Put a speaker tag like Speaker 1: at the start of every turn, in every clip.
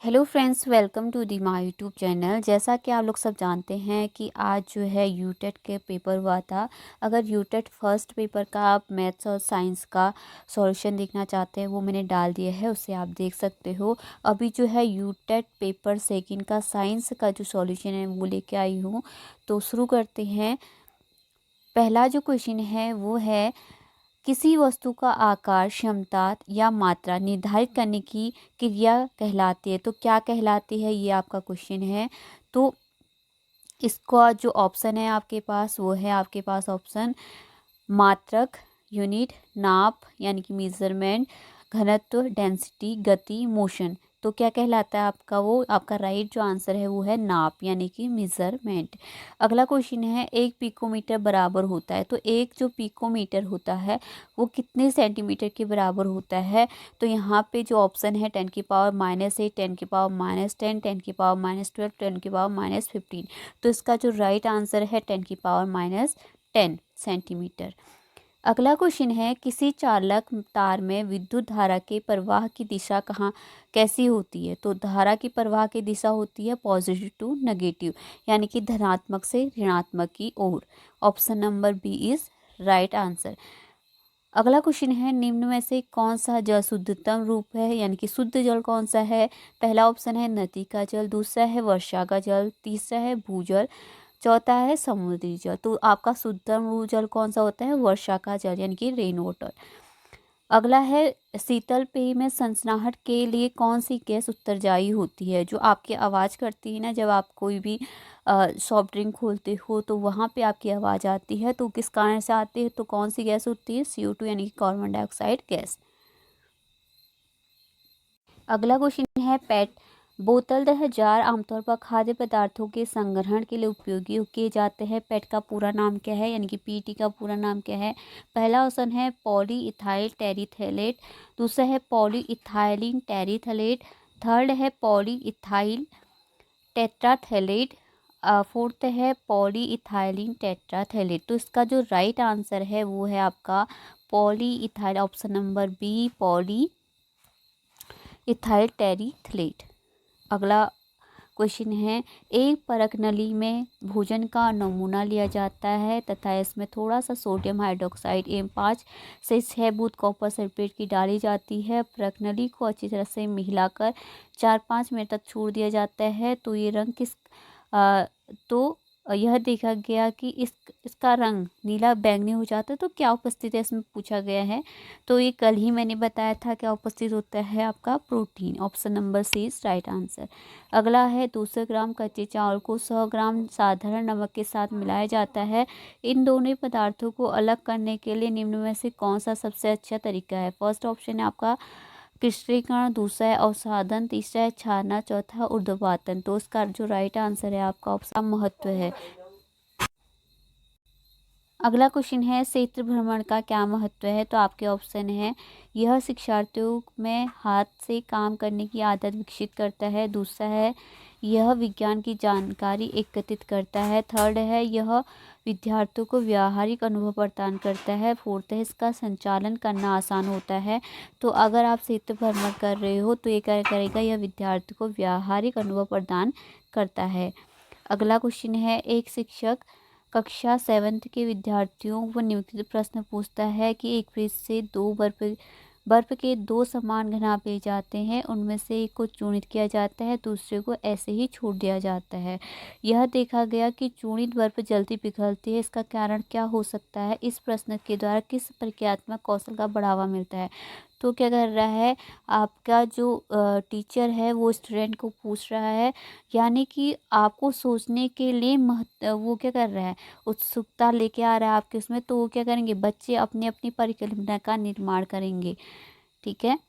Speaker 1: Hello friends, welcome to the my YouTube channel. जैसा कि आप लोग सब जानते हैं कि आज जो है यूटेट के पेपर हुआ था। अगर यूटेट फर्स्ट पेपर का आप मैथ्स और साइंस का सॉल्यूशन देखना चाहते हैं वो मैंने डाल दिया है, उससे आप देख सकते हो। अभी जो है यूटेट पेपर सेकंड का साइंस का जो सॉल्यूशन है वो लेके आई हूँ। तो शुरू करते हैं। पहला जो क्वेश्चन है वो है, किसी वस्तु का आकार, क्षमता या मात्रा निर्धारित करने की क्रिया कहलाती है। तो क्या कहलाती है, ये आपका क्वेश्चन है। तो इसका जो ऑप्शन है आपके पास वो है आपके पास ऑप्शन मात्रक, यूनिट, नाप यानी कि मेजरमेंट, घनत्व, डेंसिटी, गति, मोशन। तो क्या कहलाता है आपका, वो आपका राइट जो आंसर है वो है नाप यानी कि मेजरमेंट। अगला क्वेश्चन है, एक पिकोमीटर बराबर होता है। तो एक जो पिकोमीटर होता है वो कितने सेंटीमीटर के बराबर होता है। तो यहाँ पे जो ऑप्शन है 10⁻⁻8, 10⁻⁻10, 10⁻⁻12, 10⁻⁻15। तो इसका जो राइट आंसर है 10⁻10 सेंटीमीटर। अगला क्वेश्चन है, किसी चालक तार में विद्युत धारा के प्रवाह की दिशा कहाँ कैसी होती है। तो धारा की प्रवाह की दिशा होती है पॉजिटिव टू नेगेटिव यानी कि धनात्मक से ऋणात्मक की ओर। Option number B is right answer. अगला क्वेश्चन है, निम्न में से कौन सा जल शुद्धतम रूप है यानी कि शुद्ध जल कौन सा है। पहला ऑप्शन है नदी का जल, दूसरा है वर्षा का जल, तीसरा है भूजल, चौथा है समुद्री जल। तो आपका शुद्धतम जल कौन सा होता है, वर्षा का जल यानी कि रेन वाटर। अगला है, शीतल पेय में सनसनाहट के लिए कौन सी गैस उत्तरदायी होती है। जो आपकी आवाज़ करती है ना, जब आप कोई भी सॉफ्ट ड्रिंक खोलते हो तो वहाँ पे आपकी आवाज़ आती है, तो किस कारण से आती है, तो कौन सी गैस होती है, CO2 यानी कि कार्बन डाइऑक्साइड गैस। अगला क्वेश्चन है, पेट बोतल तथा जार आमतौर पर खाद्य पदार्थों के संग्रहण के लिए उपयोगी किए जाते हैं। पेट का पूरा नाम क्या है यानी कि PET का पूरा नाम क्या है। पहला ऑप्शन है पॉली इथाइल टेरिथेलेट, दूसरा है पॉली इथाइलिन टेरिथेलेट, थर्ड है पॉली इथाइल टेट्राथेलेट, फोर्थ है पॉली इथाइलिन टेट्राथेलेट। तो इसका जो राइट आंसर है वो है आपका poly ethyl, option number B poly ethyl terephthalate. अगला क्वेश्चन है, एक परख नली में भोजन का नमूना लिया जाता है तथा इसमें थोड़ा सा सोडियम हाइड्रोक्साइड एवं 5 से 6 बूंद कॉपर सल्फेट की डाली जाती है। परख नली को अच्छी तरह से मिलाकर 4-5 मिनट तक छोड़ दिया जाता है। तो ये रंग किस आ, तो यह देखा गया कि इसका रंग नीला बैंगनी हो जाता है। तो क्या उपस्थित है इसमें पूछा गया है। तो ये कल ही मैंने बताया था, क्या उपस्थित होता है आपका protein. Option number C is right answer. अगला है, 200 ग्राम कच्चे चावल को 100 ग्राम साधारण नमक के साथ मिलाया जाता है। इन दोनों पदार्थों को अलग करने के लिए निम्न में से कौन सा सबसे अच्छा तरीका है। फर्स्ट ऑप्शन है आपका क्रिस्टलीकरण, दूसरा है अवसादन, तीसरा है छानना, चौथा ऊर्ध्वपातन। तो इसका जो राइट आंसर है आपका ऑप्शन महत्व है। अगला क्वेश्चन है, क्षेत्र भ्रमण का क्या महत्व है। तो आपके ऑप्शन है, यह शिक्षार्थियों में हाथ से काम करने की आदत विकसित करता है, दूसरा है यह विज्ञान की जानकारी एकत्रित करता है, थर्ड है यह विद्यार्थियों को व्यावहारिक अनुभव प्रदान करता है, फोर्थ है इसका संचालन करना आसान होता है। तो अगर आप क्षेत्र भ्रमण कर रहे हो तो ये क्या करेगा, यह विद्यार्थियों को व्यावहारिक अनुभव प्रदान करता है। अगला क्वेश्चन है, एक शिक्षक कक्षा 7th के विद्यार्थियों को निम्नलिखित प्रश्न पूछता है कि एक फ्रिज से दो बर्फ के दो समान घनाभ लिए जाते हैं, उनमें से एक को चूर्णित किया जाता है, दूसरे को ऐसे ही छोड़ दिया जाता है। यह देखा गया कि चूर्णित बर्फ जल्दी पिघलती है, इसका कारण क्या हो सकता है। इस प्रश्न के द्वारा किस प्रक्रियात्मक कौशल का बढ़ावा मिलता है। तो क्या कर रहा है आपका जो टीचर है वो स्टूडेंट को पूछ रहा है, यानी कि आपको सोचने के लिए वो क्या कर रहा है, उत्सुकता लेके आ रहा है आपके उसमें। तो वो क्या करेंगे, बच्चे अपनी अपनी परिकल्पना का निर्माण करेंगे। ठीक है।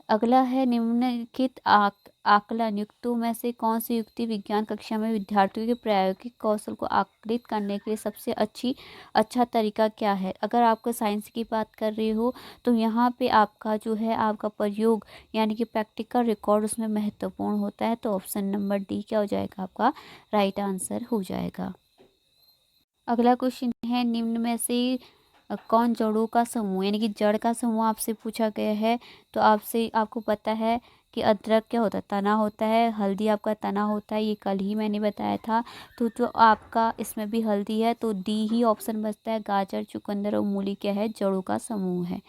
Speaker 1: अगला है, निम्नलिखित आकलन युक्तों में से कौन सी युक्ति विज्ञान कक्षा में विद्यार्थियों के प्रायोगिक कौशल को आकलित करने के लिए सबसे अच्छा तरीका क्या है। अगर आपको साइंस की बात कर रही हो तो यहाँ पे आपका जो है आपका प्रयोग यानी कि प्रैक्टिकल रिकॉर्ड उसमें महत्वपूर्ण होता है। तो ऑप्शन नंबर डी क्या हो जाएगा, आपका राइट आंसर हो जाएगा। अगला क्वेश्चन है, निम्न में से कौन जड़ों का समूह यानी कि जड़ का समूह आपसे पूछा गया है। तो आपको पता है कि अदरक क्या होता है, तना होता है, हल्दी आपका तना होता है, ये कल ही मैंने बताया था। तो जो आपका इसमें भी हल्दी है, तो डी ही ऑप्शन बचता है। गाजर, चुकंदर और मूली क्या है, जड़ों का समूह है।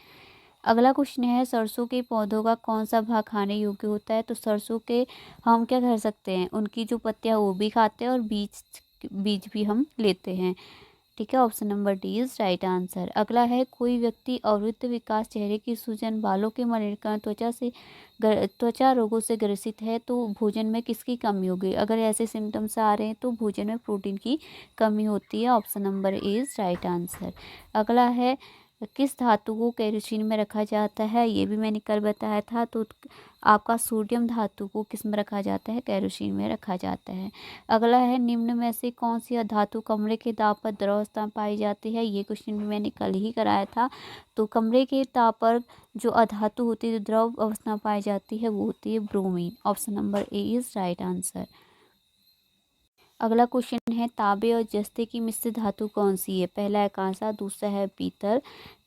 Speaker 1: अगला क्वेश्चन है, सरसों के पौधों का कौन सा भाग खाने योग्य होता है। तो सरसों के हम क्या कर सकते हैं, उनकी जो पत्तियां वो भी खाते हैं और बीज बीज भी हम लेते हैं। ठीक है, option number D is right answer. अगला है, कोई व्यक्ति अवृत्त विकास, चेहरे की सूजन, बालों के मलिनीकरण, त्वचा रोगों से ग्रसित है तो भोजन में किसकी कमी होगी। अगर ऐसे सिम्टम्स आ रहे हैं तो भोजन में प्रोटीन की कमी होती है। Option number A is right answer. अगला है, किस धातु को केरोसिन में रखा जाता है, ये भी मैंने कल बताया था। तो आपका सोडियम धातु को किस में रखा जाता है, केरोसिन में रखा जाता है। अगला है, निम्न में से कौन सी धातु कमरे के दाब पर द्रव अवस्था में पाई जाती है, ये क्वेश्चन भी मैंने कल ही कराया था। तो कमरे के ताप पर जो अधातु होती है, जो द्रव अवस्था में पाई जाती है, वो होती है bromine. Option number A is right answer. अगला क्वेश्चन है, तांबे और जस्ते की मिश्र धातु कौन सी है। पहला है कांसा, दूसरा है पीतल,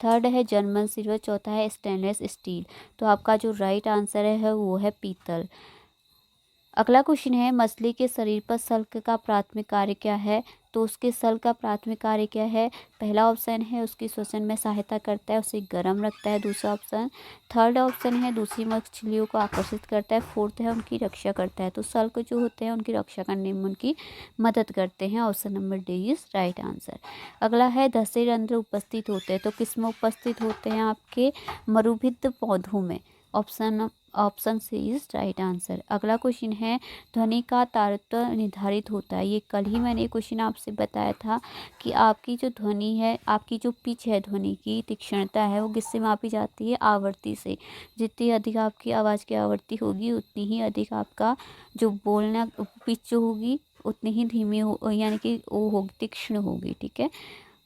Speaker 1: थर्ड है जर्मन सिल्वर, चौथा है स्टेनलेस स्टील। तो आपका जो राइट आंसर है वो है पीतल। अगला क्वेश्चन है, मछली के शरीर पर सल्क का प्राथमिक कार्य क्या है। तो उसके सल्क का प्राथमिक कार्य क्या है। पहला ऑप्शन है उसकी श्वसन में सहायता करता है, उसे गर्म रखता है। दूसरा ऑप्शन, थर्ड ऑप्शन है दूसरी मछलियों को आकर्षित करता है। फोर्थ है उनकी रक्षा करता है। तो सल्क जो होते हैं उनकी रक्षा करने में उनकी मदद करते हैं। Option number D is right answer. अगला है, धसे रंध्र उपस्थित होते हैं, तो किस में उपस्थित होते हैं, आपके मरुभित्त पौधों में। Option C is right answer. अगला क्वेश्चन है, ध्वनि का तारतम्य निर्धारित होता है, ये कल ही मैंने क्वेश्चन आपसे बताया था कि आपकी जो ध्वनि है, आपकी जो पिच है, ध्वनि की तीक्ष्णता है, वो किससे मापी जाती है, आवृत्ति से। जितनी अधिक आपकी आवाज़ की आवृत्ति होगी उतनी ही अधिक आपका जो बोलना पिच जो होगी उतनी ही धीमी हो, यानी कि वो होगी, तीक्ष्ण होगी। ठीक है।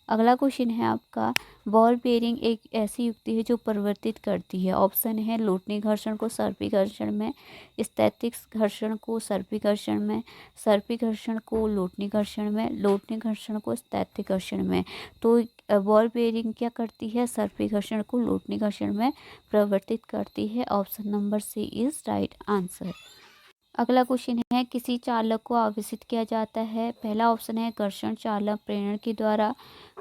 Speaker 1: अगला क्वेश्चन है आपका, बॉल बेयरिंग एक ऐसी युक्ति है जो परिवर्तित करती है। ऑप्शन है, लोटनी घर्षण को सर्पी घर्षण में, स्थैतिक घर्षण को सर्पी घर्षण में, सर्पी घर्षण को लोटनी घर्षण में, लोटनी घर्षण को स्थैतिक घर्षण में। तो बॉल बेयरिंग क्या करती है, सर्पी घर्षण को लोटनी घर्षण में परिवर्तित करती है। Option number C is right answer. अगला क्वेश्चन है, किसी चालक को आवेशित किया जाता है। पहला ऑप्शन है घर्षण चालन प्रेरण के द्वारा,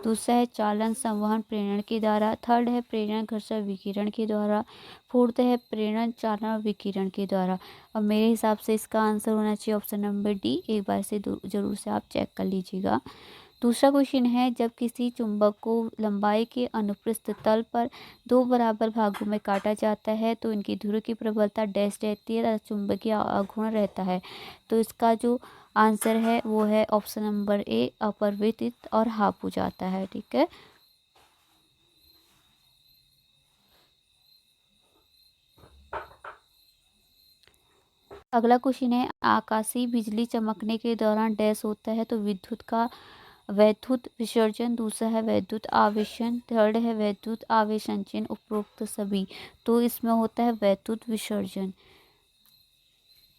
Speaker 1: दूसरा है चालन संवहन प्रेरण के द्वारा, थर्ड है प्रेरण घर्षण विकिरण के द्वारा, फोर्थ है प्रेरण चालन विकिरण के द्वारा। और मेरे हिसाब से इसका आंसर होना चाहिए ऑप्शन नंबर डी। एक बार से जरूर से आप चेक कर लीजिएगा। दूसरा क्वेश्चन है, जब किसी चुंबक को लंबाई के अनुप्रस्थ तल पर दो बराबर भागों में काटा जाता है तो इनकी ध्रुव की प्रबलता डैश रहती है तथा चुंबकीय आघूर्ण रहता है। तो इसका जो आंसर है वो है ऑप्शन नंबर ए, अपरिवर्तित और हाफ हो जाता है। ठीक है। अगला क्वेश्चन है, आकाशीय बिजली चमकने के दौरान डैश होता है। तो वैद्युत विसर्जन, दूसरा है वैद्युत आवेशन, थर्ड है वैद्युत आवेशंचन, उपरोक्त सभी। तो इसमें होता है वैद्युत विसर्जन।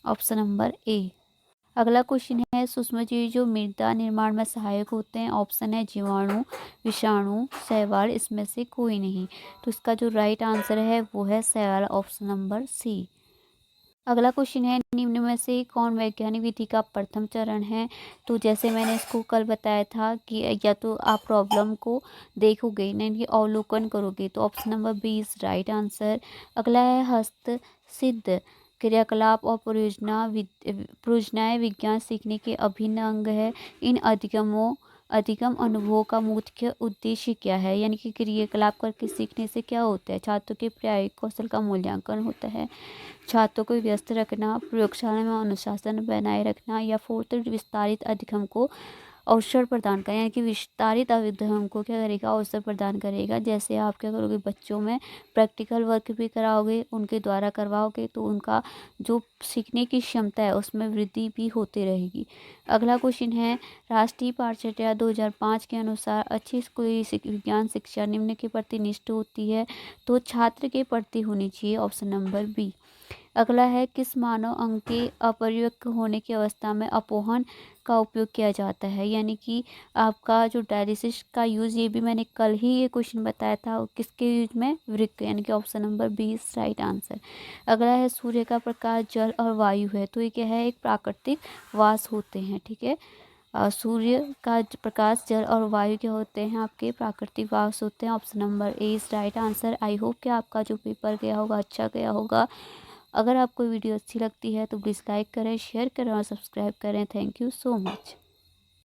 Speaker 1: Option number A. अगला क्वेश्चन है, सूक्ष्मजीव जो मृदा निर्माण में सहायक होते हैं। ऑप्शन है जीवाणु, विषाणु, शैवाल, इसमें से कोई नहीं। तो इसका जो राइट आंसर है वो है शैवाल। Option number C. अगला क्वेश्चन है, निम्न में से कौन वैज्ञानिक विधि का प्रथम चरण है। तो जैसे मैंने इसको कल बताया था कि या तो आप प्रॉब्लम को देखोगे यानी कि अवलोकन करोगे, तो option number B is right answer. अगला है, हस्त सिद्ध क्रियाकलाप और परियोजनाएं विज्ञान सीखने के अभिन्न अंग है। इन अधिगम अनुभवों का मुख्य उद्देश्य क्या है, यानी कि क्रियाकलाप करके सीखने से क्या होता है, छात्रों के प्रायोगिक कौशल का मूल्यांकन होता है, छात्रों को व्यस्त रखना, प्रयोगशाला में अनुशासन बनाए रखना, या फोर्थ विस्तारित अधिगम को अवसर प्रदान करें, यानी कि विस्तारित अधिगम को क्या करेगा, अवसर प्रदान करेगा। जैसे आप क्या करोगे, बच्चों में प्रैक्टिकल वर्क भी कराओगे, उनके द्वारा करवाओगे, तो उनका जो सीखने की क्षमता है उसमें वृद्धि भी होती रहेगी। अगला क्वेश्चन है, राष्ट्रीय पाठ्यचर्या 2005 के अनुसार अच्छी स्कूली विज्ञान शिक्षा निम्न के प्रति निष्ठ होती है। तो छात्र के प्रति होनी चाहिए। Option number B. अगला है किस मानव अंग के अपरिपक्व होने की अवस्था में अपोहन का उपयोग किया जाता है, यानी कि आपका जो डायलिसिस का यूज़, ये भी मैंने कल ही ये क्वेश्चन बताया था, किसके यूज में, वृक्क, यानी कि option number B is right answer. अगला है सूर्य का प्रकाश जल और वायु है, तो ये क्या है, एक प्राकृतिक वास होते हैं, ठीक है। सूर्य का प्रकाश जल और वायु के होते हैं, आपके प्राकृतिक वास होते हैं, option number A is right answer. I hope कि आपका जो पेपर गया होगा अच्छा गया होगा। अगर आपको वीडियो अच्छी लगती है तो प्लीज़ लाइक करें, शेयर करें और सब्सक्राइब करें। Thank you so much.